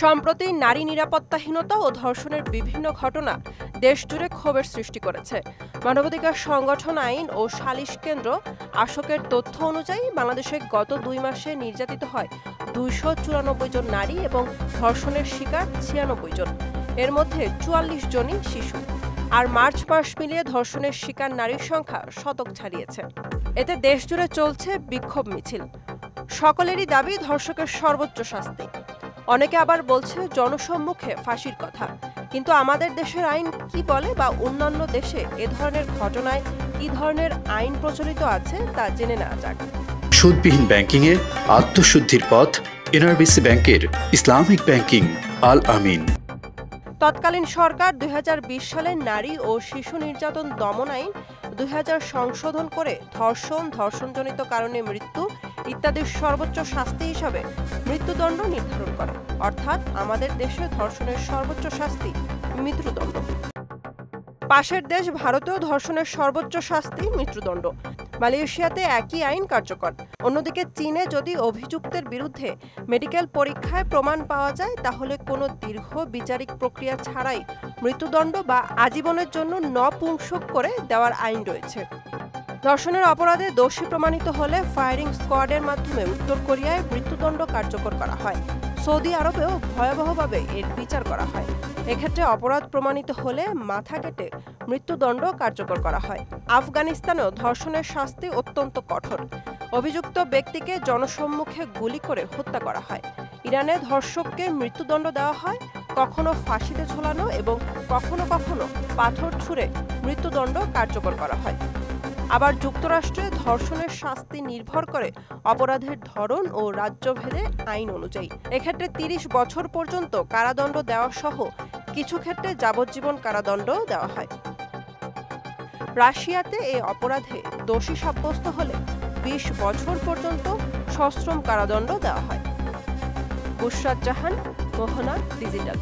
সম্প্রতি নারী নিরাপত্তাহীনতা ও ধর্ষণের বিভিন্ন ঘটনা দেশজুড়ে ক্ষোভের সৃষ্টি করেছে। মানবাধিকার সংগঠন আইন ও সালিশ কেন্দ্র আশোকের তথ্য অনুযায়ী বাংলাদেশে গত 2 মাসে নির্যাতিত হয় 294 জন নারী এবং ধর্ষণের শিকার 96 জন। এর মধ্যে 44 জনই শিশু। আর মার্চ মাস মিলিয়ে ধর্ষণের শিকার নারীর সংখ্যা শতক ছাড়িয়েছে। এতে দেশজুড়ে চলছে বিক্ষোভ মিছিল। সকলেরই দাবি ধর্ষকের সর্বোচ্চ শাস্তি। অনেকে আবার বলছে জনসম্মুখে ফাঁসির কথা। কিন্তু আমাদের দেশের আইন কি বলে বা অন্যান্য দেশে এ ধরনের ঘটনায় কি ধরনের আইন প্রচলিত আছে তা জেনে নেওয়া যাক। সুদবিহীন ব্যাংকিংয়ে আত্মশুদ্ধির পথ এনআরবিসি ব্যাংকের ইসলামিক ব্যাংকিং আল আমিন। তৎকালীন সরকার 2020 সালে নারী ও শিশু নির্যাতন দমন আইন 2000 সংশোধন করে ধর্ষণজনিত কারণে মৃত্যু ইত্যাদির সর্বোচ্চ শাস্তি হিসাবে মৃত্যুদণ্ড নির্ধারণ করে। অর্থাৎ আমাদের দেশে ধর্ষণের সর্বোচ্চ শাস্তি মৃত্যুদণ্ড। পাশের দেশ ভারতেও ধর্ষণের সর্বোচ্চ শাস্তি মৃত্যুদণ্ড। মালয়েশিয়াতে একই আইন কার্যকর। অন্যদিকে চীনে যদি অভিযুক্তের বিরুদ্ধে মেডিকেল পরীক্ষায় প্রমাণ পাওয়া যায় তাহলে কোনো দীর্ঘ বিচারিক প্রক্রিয়া ছাড়াই মৃত্যুদণ্ড বা আজীবনের জন্য নপুংসক করে দেওয়ার আইন রয়েছে। ধর্ষণের অপরাধে দোষী প্রমাণিত হলে ফায়ারিং স্কোয়াডের মাধ্যমে উত্তর কোরিয়ায় মৃত্যুদণ্ড কার্যকর করা হয়। সৌদি আরবেও ভয়াবহভাবে এর বিচার করা হয়। এক্ষেত্রে অপরাধ প্রমাণিত হলে মাথা কেটে মৃত্যুদণ্ড কার্যকর করা হয়। আফগানিস্তানেও ধর্ষণের শাস্তি অত্যন্ত কঠোর। অভিযুক্ত ব্যক্তিকে জনসম্মুখে গুলি করে হত্যা করা হয়। ইরানে ধর্ষককে মৃত্যুদণ্ড দেওয়া হয়, কখনো ফাঁসিতে ঝোলানো এবং কখনো কখনো পাথর ছুঁড়ে মৃত্যুদণ্ড কার্যকর করা হয়। আবার যুক্তরাষ্ট্রে ধর্ষণের শাস্তি নির্ভর করে অপরাধের ধরন ও রাজ্যভেদে আইন অনুযায়ী। এক্ষেত্রে 30 বছর পর্যন্ত কারাদণ্ড দেওয়া সহ কিছু ক্ষেত্রে যাবজ্জীবন কারাদণ্ড দেওয়া হয়। রাশিয়াতে এই অপরাধে দোষী সাব্যস্ত হলে 20 বছর পর্যন্ত সশ্রম কারাদণ্ড দেওয়া হয়। বুশরাত জাহান, মোহনা, ডিজিটাল।